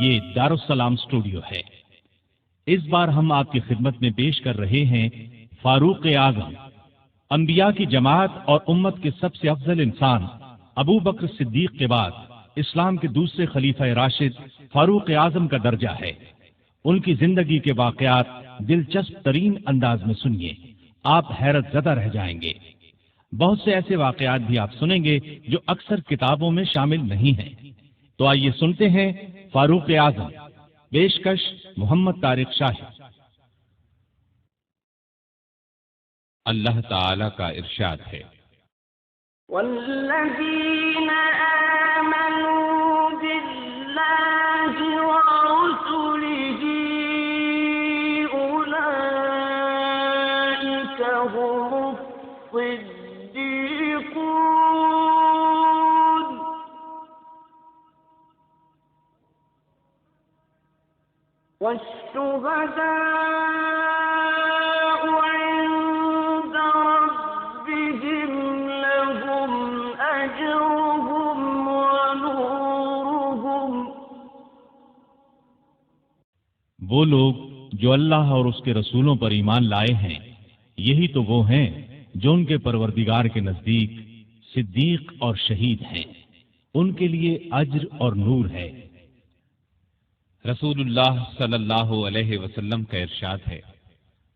یہ دارالسلام اسٹوڈیو ہے۔ اس بار ہم آپ کی خدمت میں پیش کر رہے ہیں فاروق اعظم، انبیاء کی جماعت اور امت کے سب سے افضل انسان ابو بکر صدیق کے بعد اسلام کے دوسرے خلیفہ راشد فاروق اعظم کا درجہ ہے۔ ان کی زندگی کے واقعات دلچسپ ترین انداز میں سنیے، آپ حیرت زدہ رہ جائیں گے۔ بہت سے ایسے واقعات بھی آپ سنیں گے جو اکثر کتابوں میں شامل نہیں ہیں۔ تو آئیے سنتے ہیں فاروق اعظم، پیشکش محمد طارق شاہی۔ اللہ تعالی کا ارشاد ہے، والذین آمنوا باللہ ورسلہ اولئک هم الصدیقون والشہداء عند ربهم لهم أجرهم ونورهم۔ وہ لوگ جو اللہ اور اس کے رسولوں پر ایمان لائے ہیں، یہی تو وہ ہیں جو ان کے پروردگار کے نزدیک صدیق اور شہید ہیں، ان کے لیے اجر اور نور ہے۔ رسول اللہ صلی اللہ علیہ وسلم کا ارشاد ہے،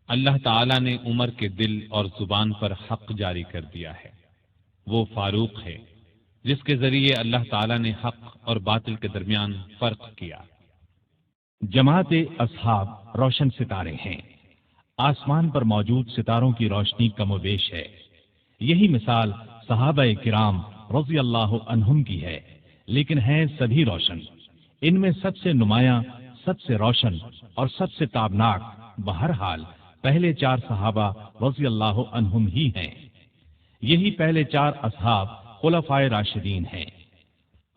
اللہ تعالیٰ نے عمر کے دل اور زبان پر حق جاری کر دیا ہے۔ وہ فاروق ہے جس کے ذریعے اللہ تعالیٰ نے حق اور باطل کے درمیان فرق کیا۔ جماعت اصحاب روشن ستارے ہیں، آسمان پر موجود ستاروں کی روشنی کم و بیش ہے۔ یہی مثال صحابہ کرام رضی اللہ عنہم کی ہے، لیکن ہیں سبھی روشن۔ ان میں سب سے نمایاں، سب سے روشن اور سب سے تابناک بہرحال پہلے چار صحابہ رضی اللہ عنہم ہی ہیں۔ یہی پہلے چار اصحاب خلفائے راشدین ہیں۔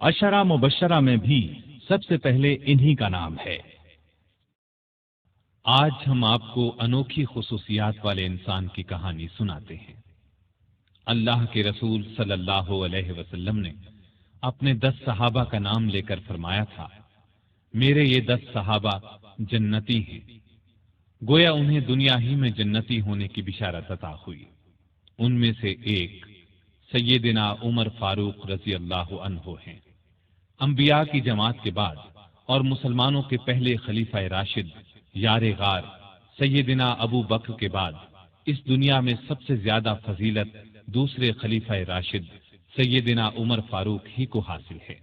عشرہ مبشرہ میں بھی سب سے پہلے انہی کا نام ہے۔ آج ہم آپ کو انوکھی خصوصیات والے انسان کی کہانی سناتے ہیں۔ اللہ کے رسول صلی اللہ علیہ وسلم نے اپنے 10 صحابہ کا نام لے کر فرمایا تھا، میرے یہ 10 صحابہ جنتی ہیں۔ گویا انہیں دنیا ہی میں جنتی ہونے کی بشارت عطا ہوئی۔ ان میں سے ایک سیدنا عمر فاروق رضی اللہ عنہ ہیں۔ انبیاء کی جماعت کے بعد اور مسلمانوں کے پہلے خلیفہ راشد یار غار سیدنا ابو بکر کے بعد اس دنیا میں سب سے زیادہ فضیلت دوسرے خلیفہ راشد سیدنا عمر فاروق ہی کو حاصل ہے۔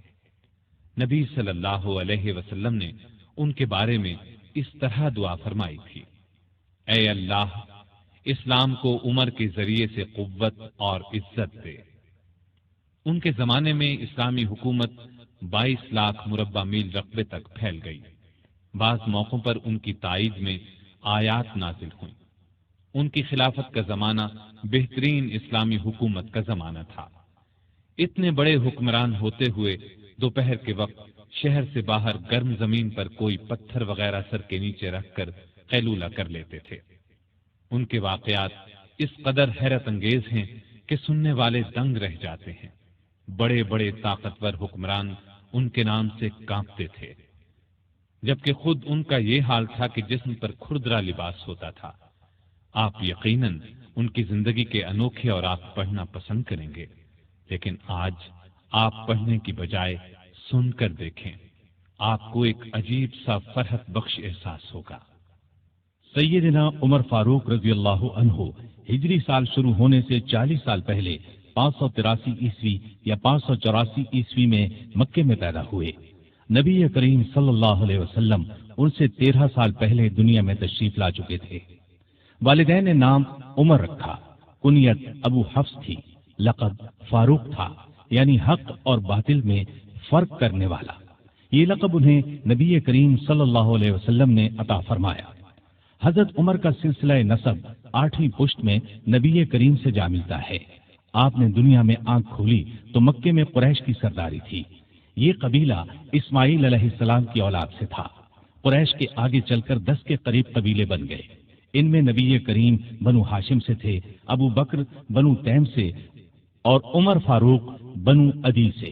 نبی صلی اللہ علیہ وسلم نے ان کے بارے میں اس طرح دعا فرمائی تھی، اے اللہ اسلام کو عمر کے ذریعے سے قوت اور عزت دے۔ ان کے زمانے میں اسلامی حکومت 22 لاکھ مربع میل رقبے تک پھیل گئی۔ بعض موقعوں پر ان کی تائید میں آیات نازل ہوئیں۔ ان کی خلافت کا زمانہ بہترین اسلامی حکومت کا زمانہ تھا۔ اتنے بڑے حکمران ہوتے ہوئے دوپہر کے وقت شہر سے باہر گرم زمین پر کوئی پتھر وغیرہ سر کے نیچے رکھ کر قیلولہ کر لیتے تھے۔ ان کے واقعات اس قدر حیرت انگیز ہیں کہ سننے والے دنگ رہ جاتے ہیں۔ بڑے بڑے طاقتور حکمران ان کے نام سے کانپتے تھے، جبکہ خود ان کا یہ حال تھا کہ جسم پر کھردرا لباس ہوتا تھا۔ آپ یقیناً ان کی زندگی کے انوکھے اور آپ پڑھنا پسند کریں گے، لیکن آج آپ پڑھنے کی بجائے سن کر دیکھیں، آپ کو ایک عجیب سا فرحت بخش احساس ہوگا۔ سیدنا عمر فاروق رضی اللہ عنہ ہجری سال شروع ہونے سے 40 سال پہلے 583 عیسوی یا 584 عیسوی میں مکے میں پیدا ہوئے۔ نبی کریم صلی اللہ علیہ وسلم ان سے 13 سال پہلے دنیا میں تشریف لا چکے تھے۔ والدین نے نام عمر رکھا، کنیت ابو حفص تھی، لقب فاروق تھا، یعنی حق اور باطل میں فرق کرنے والا۔ یہ لقب انہیں نبی کریم صلی اللہ علیہ وسلم نے عطا فرمایا۔ حضرت عمر کا سلسلہ نسب 8ویں پشت میں نبی کریم سے جا ملتا ہے۔ آپ نے دنیا میں آنکھ کھولی تو مکے میں قریش کی سرداری تھی۔ یہ قبیلہ اسماعیل علیہ السلام کی اولاد سے تھا۔ قریش کے آگے چل کر 10 کے قریب قبیلے بن گئے۔ ان میں نبی کریم بنو ہاشم سے تھے، ابو بکر بنو تیم سے اور عمر فاروق بنو عدی سے۔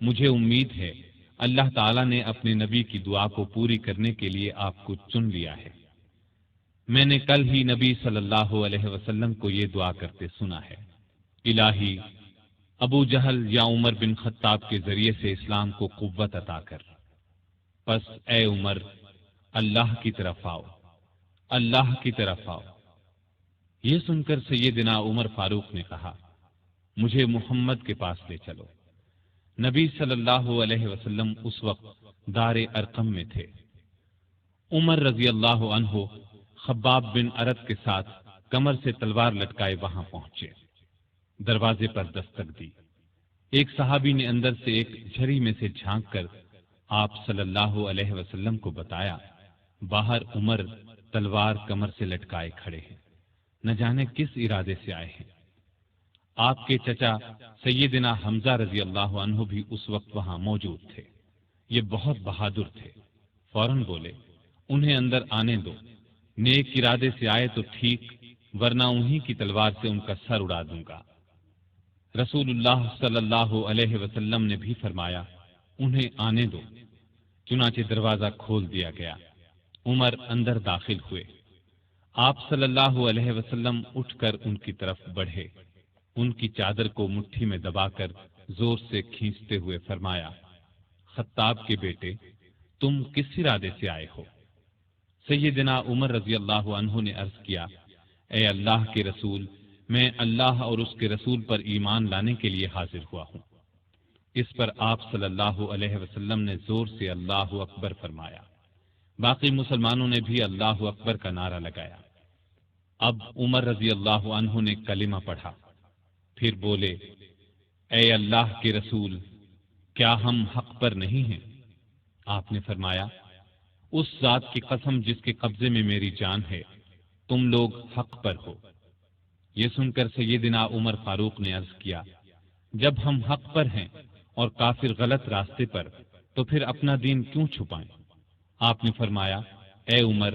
مجھے امید ہے اللہ تعالیٰ نے اپنے نبی کی دعا کو پوری کرنے کے لیے آپ کو چن لیا ہے۔ میں نے کل ہی نبی صلی اللہ علیہ وسلم کو یہ دعا کرتے سنا ہے، الہی ابو جہل یا عمر بن خطاب کے ذریعے سے اسلام کو قوت عطا کر۔ پس اے عمر، اللہ کی طرف آؤ، اللہ کی طرف آؤ۔ یہ سن کر سیدنا عمر فاروق نے کہا، مجھے محمد کے پاس لے چلو۔ نبی صلی اللہ علیہ وسلم اس وقت دار ارقم میں تھے۔ عمر رضی اللہ عنہ خباب بن ارت کے ساتھ کمر سے تلوار لٹکائے وہاں پہنچے۔ دروازے پر دستک دی۔ ایک صحابی نے اندر سے ایک جھری میں سے جھانک کر آپ صلی اللہ علیہ وسلم کو بتایا، باہر عمر تلوار کمر سے لٹکائے کھڑے ہیں، نہ جانے کس ارادے سے آئے ہیں۔ آپ کے چچا سیدنا حمزہ رضی اللہ عنہ بھی اس وقت وہاں موجود تھے۔ یہ بہت بہادر تھے، فوراً بولے، انہیں اندر آنے دو، نیک ارادے سے آئے تو ٹھیک، ورنہ انہی کی تلوار سے ان کا سر اڑا دوں گا۔ رسول اللہ صلی اللہ علیہ وسلم نے بھی فرمایا، انہیں آنے دو۔ چنانچہ دروازہ کھول دیا گیا۔ عمر اندر داخل ہوئے۔ آپ صلی اللہ علیہ وسلم اٹھ کر ان کی طرف بڑھے، ان کی چادر کو مٹھی میں دبا کر زور سے کھینچتے ہوئے فرمایا، خطاب کے بیٹے، تم کس ارادے سے آئے ہو؟ سیدنا عمر رضی اللہ عنہ نے عرض کیا، اے اللہ کے رسول، میں اللہ اور اس کے رسول پر ایمان لانے کے لیے حاضر ہوا ہوں۔ اس پر آپ صلی اللہ علیہ وسلم نے زور سے اللہ اکبر فرمایا۔ باقی مسلمانوں نے بھی اللہ اکبر کا نعرہ لگایا۔ اب عمر رضی اللہ عنہ نے کلمہ پڑھا، پھر بولے، اے اللہ کے رسول، کیا ہم حق پر نہیں ہیں؟ آپ نے فرمایا، اس ذات کی قسم جس کے قبضے میں میری جان ہے، تم لوگ حق پر ہو۔ یہ سن کر سیدنا عمر فاروق نے عرض کیا، جب ہم حق پر ہیں اور کافر غلط راستے پر، تو پھر اپنا دین کیوں چھپائیں؟ آپ نے فرمایا، اے عمر،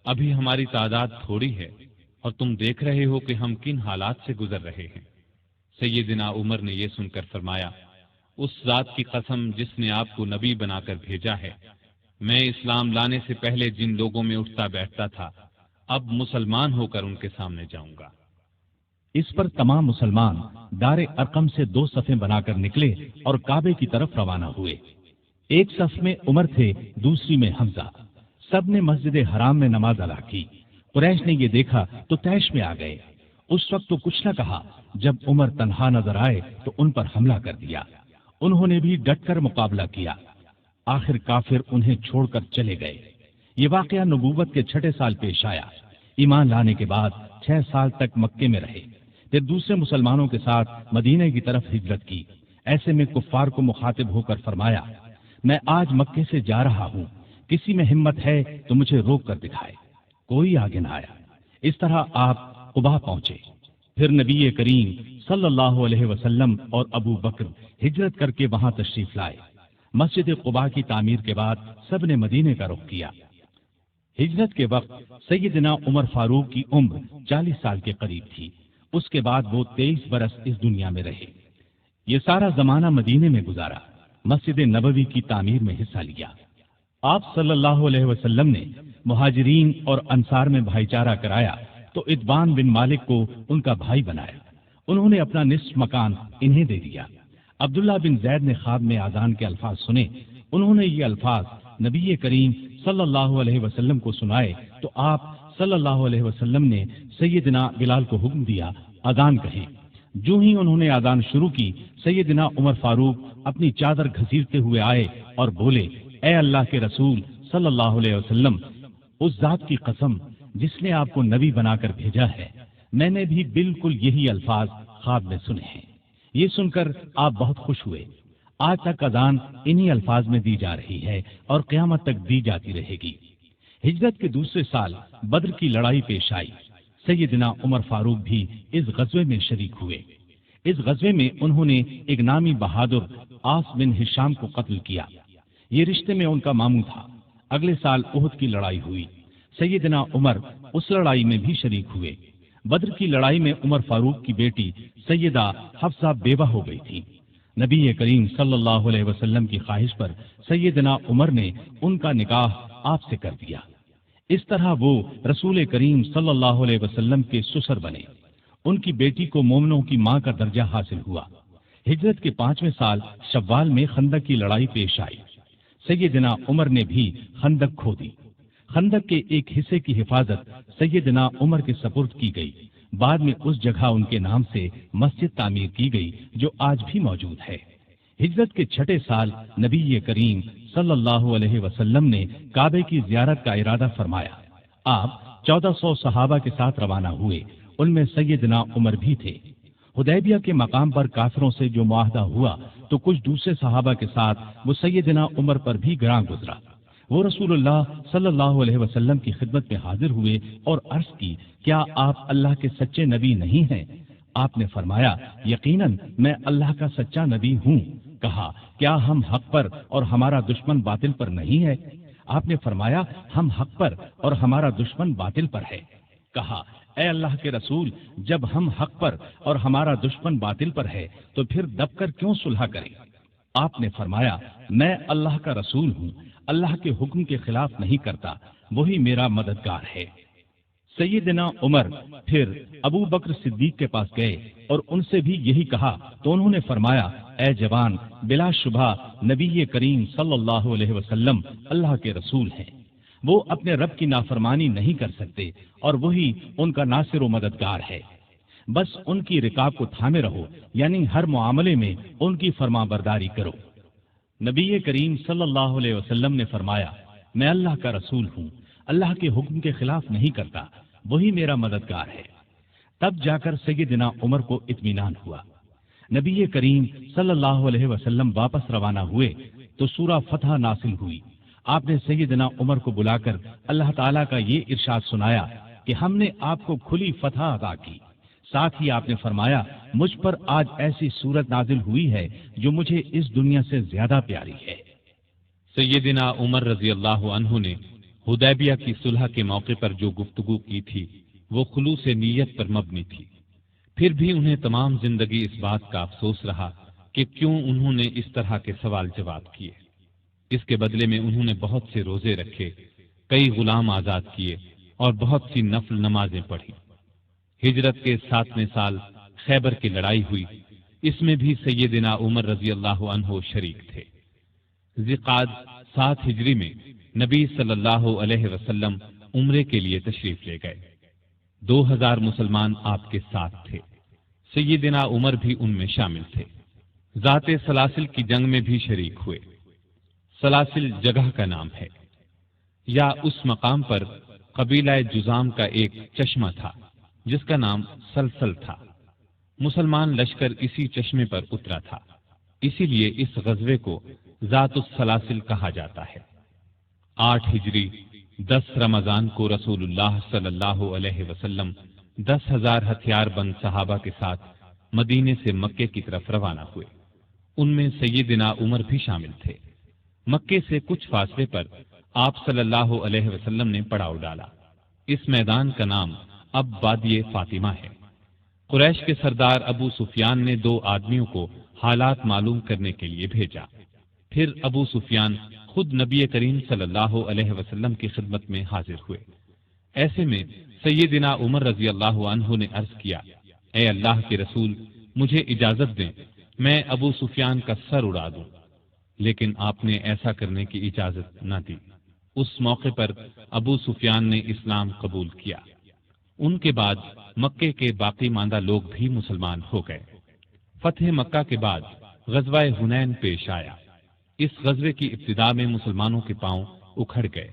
ابھی ہماری تعداد تھوڑی ہے اور تم دیکھ رہے ہو کہ ہم کن حالات سے گزر رہے ہیں۔ سیدنا عمر نے یہ سن کر فرمایا، اس ذات کی قسم جس نے آپ کو نبی بنا کر بھیجا ہے، میں اسلام لانے سے پہلے جن لوگوں میں اٹھتا بیٹھتا تھا، اب مسلمان ہو کر ان کے سامنے جاؤں گا۔ اس پر تمام مسلمان دار ارقم سے 2 صفیں بنا کر نکلے اور کعبے کی طرف روانہ ہوئے۔ ایک صف میں عمر تھے، دوسری میں حمزہ۔ سب نے مسجد حرام میں نماز ادا کی۔ قریش نے یہ دیکھا تو طیش میں آ گئے۔ اس وقت تو کچھ نہ کہا، جب عمر تنہا نظر آئے تو ان پر حملہ کر دیا۔ انہوں نے بھی ڈٹ کر مقابلہ کیا۔ آخر کافر انہیں چھوڑ کر چلے گئے۔ یہ واقعہ نبوت کے 6 سال پیش آیا۔ ایمان لانے کے بعد 6 سال تک مکے میں رہے، پھر دوسرے مسلمانوں کے ساتھ مدینہ کی طرف ہجرت کی۔ ایسے میں کفار کو مخاطب ہو کر فرمایا، میں آج مکے سے جا رہا ہوں، کسی میں ہمت ہے تو مجھے روک کر دکھائے۔ کوئی آگے نہ آیا۔ اس طرح آپ قباء پہنچے۔ پھر نبی کریم صلی اللہ علیہ وسلم اور ابو بکر ہجرت کر کے وہاں تشریف لائے۔ مسجد قباء کی تعمیر کے بعد سب نے مدینے کا رخ کیا۔ ہجرت کے وقت سیدنا عمر فاروق کی عمر 40 سال کے قریب تھی۔ اس کے بعد وہ 23 برس اس دنیا میں رہے۔ یہ سارا زمانہ مدینے میں گزارا، مسجد نبوی کی تعمیر میں حصہ لیا۔ آپ صلی اللہ علیہ وسلم نے مہاجرین اور انصار میں بھائی چارہ کرایا تو اتبان بن مالک کو ان کا بھائی بنایا۔ انہوں نے اپنا نصف مکان انہیں دے دیا۔ عبداللہ بن زید نے خواب میں اذان کے الفاظ سنے۔ انہوں نے یہ الفاظ نبی کریم صلی اللہ علیہ وسلم کو سنائے تو آپ صلی اللہ علیہ وسلم نے سیدنا بلال کو حکم دیا، اذان کہیں۔ جو ہی انہوں نے اذان شروع کی، سیدنا عمر فاروق اپنی چادر گھسیٹتے ہوئے آئے اور بولے، اے اللہ کے رسول صلی اللہ علیہ وسلم، اس ذات کی قسم جس نے آپ کو نبی بنا کر بھیجا ہے، میں نے بھی بالکل یہی الفاظ خواب میں سنے ہیں۔ یہ سن کر آپ بہت خوش ہوئے۔ آج تک اذان انہی الفاظ میں دی جا رہی ہے اور قیامت تک دی جاتی رہے گی۔ ہجرت کے دوسرے سال بدر کی لڑائی پیش آئی۔ سیدنا عمر فاروق بھی اس غزوے میں شریک ہوئے۔ اس غزوے میں انہوں نے ایک نامی بہادر عاص بن ہشام کو قتل کیا۔ یہ رشتے میں ان کا ماموں تھا۔ اگلے سال احد کی لڑائی ہوئی۔ سیدنا عمر اس لڑائی میں بھی شریک ہوئے۔ بدر کی لڑائی میں عمر فاروق کی بیٹی سیدہ حفصہ بیوہ ہو گئی تھی۔ نبی کریم صلی اللہ علیہ وسلم کی خواہش پر سیدنا عمر نے ان کا نکاح آپ سے کر دیا۔ اس طرح وہ رسول کریم صلی اللہ علیہ وسلم کے سسر بنے۔ ان کی بیٹی کو مومنوں کی ماں کا درجہ حاصل ہوا۔ ہجرت کے 5ویں سال شوال میں خندق کی لڑائی پیش آئی۔ سیدنا عمر نے بھی خندق کھو دی۔ خندق کے ایک حصے کی حفاظت سیدنا عمر کے سپرد کی گئی۔ بعد میں اس جگہ ان کے نام سے مسجد تعمیر کی گئی جو آج بھی موجود ہے۔ ہجرت کے 6 سال نبی کریم صلی اللہ علیہ وسلم نے کعبے کی زیارت کا ارادہ فرمایا۔ آپ 1400 صحابہ کے ساتھ روانہ ہوئے، ان میں سیدنا عمر بھی تھے۔ حدیبیہ کے مقام پر کافروں سے جو معاہدہ ہوا تو کچھ دوسرے صحابہ کے ساتھ وہ سیدنا عمر پر بھی گراں گزرا۔ وہ رسول اللہ صلی اللہ علیہ وسلم کی خدمت میں حاضر ہوئے اور عرض کی، کیا آپ اللہ کے سچے نبی نہیں ہیں؟ آپ نے فرمایا، یقیناً میں اللہ کا سچا نبی ہوں۔ کہا، کیا ہم حق پر اور ہمارا دشمن باطل پر نہیں ہے؟ آپ نے فرمایا، ہم حق پر اور ہمارا دشمن باطل پر ہے۔ کہا، اے اللہ کے رسول، جب ہم حق پر اور ہمارا دشمن باطل پر ہے تو پھر دب کر کیوں صلح کریں؟ آپ نے فرمایا، میں اللہ کا رسول ہوں، اللہ کے حکم کے خلاف نہیں کرتا، وہی میرا مددگار ہے۔ سیدنا عمر پھر ابو بکر صدیق کے پاس گئے اور ان سے بھی یہی کہا تو انہوں نے فرمایا، اے جوان، بلا شبہ نبی کریم صلی اللہ علیہ وسلم اللہ کے رسول ہیں۔ وہ اپنے رب کی نافرمانی نہیں کر سکتے اور وہی ان کا ناصر و مددگار ہے۔ بس ان کی رکاب کو تھامے رہو، یعنی ہر معاملے میں ان کی فرما برداری کرو۔ نبی کریم صلی اللہ علیہ وسلم نے فرمایا، میں اللہ کا رسول ہوں، اللہ کے حکم کے خلاف نہیں کرتا، وہی میرا مددگار ہے۔ تب جا کر سیدنا عمر کو اطمینان ہوا۔ نبی کریم صلی اللہ علیہ وسلم واپس روانہ ہوئے تو سورہ فتح نازل ہوئی۔ آپ نے سیدنا عمر کو بلا کر اللہ تعالیٰ کا یہ ارشاد سنایا کہ ہم نے آپ کو کھلی فتح عطا کی۔ ساتھ ہی آپ نے فرمایا، مجھ پر آج ایسی صورت نازل ہوئی ہے جو مجھے اس دنیا سے زیادہ پیاری ہے۔ سیدنا عمر رضی اللہ عنہ نے حدیبیہ کی صلح کے موقع پر جو گفتگو کی تھی وہ خلوص نیت پر مبنی تھی۔ پھر بھی انہیں تمام زندگی اس بات کا افسوس رہا کہ کیوں انہوں نے اس طرح کے سوال جواب کیے۔ اس کے بدلے میں انہوں نے بہت سے روزے رکھے، کئی غلام آزاد کیے اور بہت سی نفل نمازیں پڑھی۔ ہجرت کے 7ویں سال خیبر کی لڑائی ہوئی، اس میں بھی سیدنا عمر رضی اللہ عنہ شریک تھے۔ ذی-القعدہ 7 ہجری میں نبی صلی اللہ علیہ وسلم عمرے کے لیے تشریف لے گئے۔ 2000 مسلمان آپ کے ساتھ تھے، سیدنا عمر بھی ان میں شامل تھے۔ ذات سلاسل کی جنگ میں بھی شریک ہوئے۔ سلاسل جگہ کا نام ہے، یا اس مقام پر قبیلہ جزام کا ایک چشمہ تھا جس کا نام سلسل تھا۔ مسلمان لشکر اسی چشمے پر اترا تھا، اسی لیے اس غزوے کو ذات السلاسل کہا جاتا ہے۔ 8 ہجری 10 رمضان کو رسول اللہ صلی اللہ علیہ وسلم 10,000 ہتھیار بند صحابہ کے ساتھ مدینے سے مکے کی طرف روانہ ہوئے۔ ان میں سیدنا عمر بھی شامل تھے۔ مکے سے کچھ فاصلے پر آپ صلی اللہ علیہ وسلم نے پڑاؤ ڈالا۔ اس میدان کا نام اب وادی فاطمہ ہے۔ قریش کے سردار ابو سفیان نے 2 آدمیوں کو حالات معلوم کرنے کے لیے بھیجا۔ پھر ابو سفیان خود نبی کریم صلی اللہ علیہ وسلم کی خدمت میں حاضر ہوئے۔ ایسے میں سیدنا عمر رضی اللہ عنہ نے عرض کیا، اے اللہ کے رسول، مجھے اجازت دیں میں ابو سفیان کا سر اڑا دوں۔ لیکن آپ نے ایسا کرنے کی اجازت نہ دی۔ اس موقع پر ابو سفیان نے اسلام قبول کیا۔ ان کے بعد مکے کے باقی ماندہ لوگ بھی مسلمان ہو گئے۔ فتح مکہ کے بعد غزوہ حنین پیش آیا۔ اس غزوے کی ابتدا میں مسلمانوں کے پاؤں اکھڑ گئے۔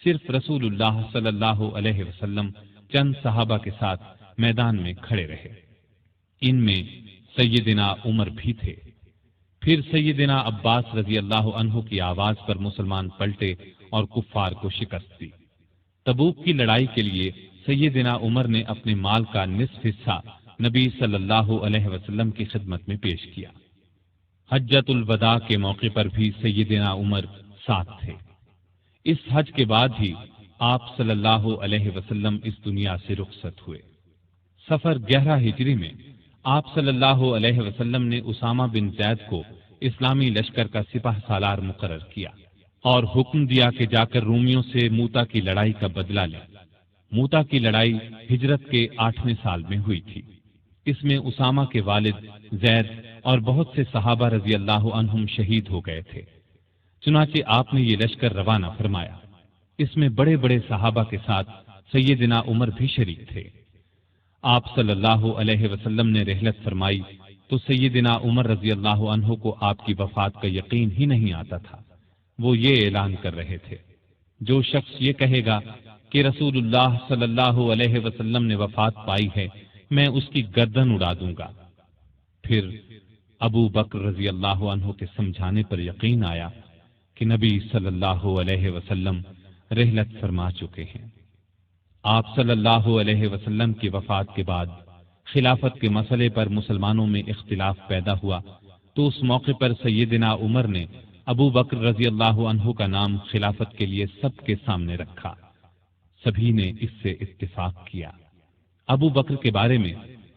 صرف رسول اللہ صلی اللہ علیہ وسلم چند صحابہ کے ساتھ میدان میں کھڑے رہے۔ ان میں سیدنا عمر بھی تھے۔ پھر سیدنا عباس رضی اللہ عنہ کی آواز پر مسلمان پلٹے اور کفار کو شکست دی۔ تبوک کی لڑائی کے لیے سیدنا عمر نے اپنے مال کا نصف حصہ نبی صلی اللہ علیہ وسلم کی خدمت میں پیش کیا۔ حجۃ الوداع کے موقع پر بھی سیدنا عمر ساتھ تھے۔ اس حج کے بعد ہی آپ صلی اللہ علیہ وسلم اس دنیا سے رخصت ہوئے۔ سفر 11 ہجری میں آپ صلی اللہ علیہ وسلم نے اسامہ بن زید کو اسلامی لشکر کا سپہ سالار مقرر کیا اور حکم دیا کہ جا کر رومیوں سے موتا کی لڑائی کا بدلہ لیں۔ موتا کی لڑائی ہجرت کے 8ویں سال میں ہوئی تھی۔ اس میں اسامہ کے والد زید اور بہت سے صحابہ رضی اللہ عنہم شہید ہو گئے تھے۔ چنانچہ آپ نے یہ لشکر روانہ فرمایا۔ اس میں بڑے بڑے صحابہ کے ساتھ سیدنا عمر بھی شریک تھے۔ آپ صلی اللہ علیہ وسلم نے رحلت فرمائی تو سیدنا عمر رضی اللہ عنہ کو آپ کی وفات کا یقین ہی نہیں آتا تھا۔ وہ یہ اعلان کر رہے تھے، جو شخص یہ کہے گا کہ رسول اللہ صلی اللہ علیہ وسلم نے وفات پائی ہے، میں اس کی گردن اڑا دوں گا۔ پھر ابو بکر رضی اللہ عنہ کے سمجھانے پر یقین آیا کہ نبی صلی اللہ علیہ وسلم رحلت فرما چکے ہیں۔ آپ صلی اللہ علیہ وسلم کی وفات کے بعد خلافت کے مسئلے پر مسلمانوں میں اختلاف پیدا ہوا تو اس موقع پر سیدنا عمر نے ابو بکر رضی اللہ عنہ کا نام خلافت کے لیے سب کے سامنے رکھا۔ سبھی نے اس سے اتفاق کیا۔ ابو بکر کے بارے میں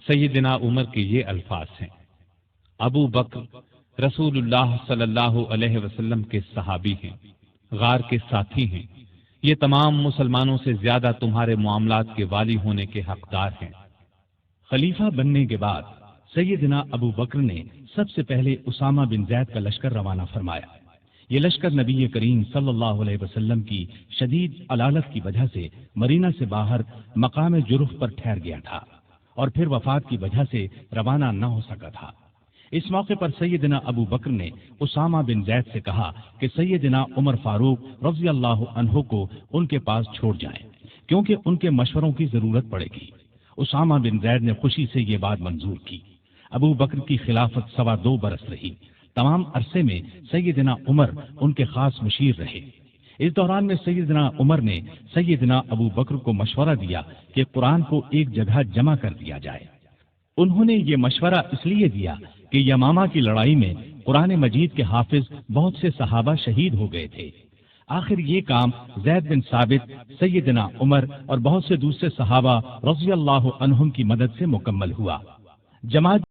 سیدنا عمر کے یہ الفاظ ہیں: ابو بکر رسول اللہ صلی اللہ علیہ وسلم کے صحابی ہیں، غار کے ساتھی ہیں، یہ تمام مسلمانوں سے زیادہ تمہارے معاملات کے والی ہونے کے حقدار ہیں۔ خلیفہ بننے کے بعد سیدنا ابو بکر نے سب سے پہلے اسامہ بن زید کا لشکر روانہ فرمایا۔ یہ لشکر نبی کریم صلی اللہ علیہ وسلم کی شدید علالت کی وجہ سے مرینا سے باہر مقام جرف پر ٹھہر گیا تھا اور پھر وفات کی وجہ سے روانہ نہ ہو سکا تھا۔ اس موقع پر سیدنا ابو بکر نے اسامہ بن زید سے کہا کہ سیدنا عمر فاروق رضی اللہ عنہ کو ان کے پاس چھوڑ جائیں، کیونکہ ان کے مشوروں کی ضرورت پڑے گی۔ اسامہ بن زید نے خوشی سے یہ بات منظور کی۔ ابو بکر کی خلافت 2.25 برس رہی۔ تمام عرصے میں سیدنا عمر ان کے خاص مشیر رہے۔ اس دوران میں سیدنا عمر نے سیدنا ابو بکر کو مشورہ دیا کہ قرآن کو ایک جگہ جمع کر دیا جائے۔ انہوں نے یہ مشورہ اس لیے دیا کہ یمامہ کی لڑائی میں قرآن مجید کے حافظ بہت سے صحابہ شہید ہو گئے تھے۔ آخر یہ کام زید بن ثابت، سیدنا عمر اور بہت سے دوسرے صحابہ رضی اللہ عنہم کی مدد سے مکمل ہوا۔ جماعت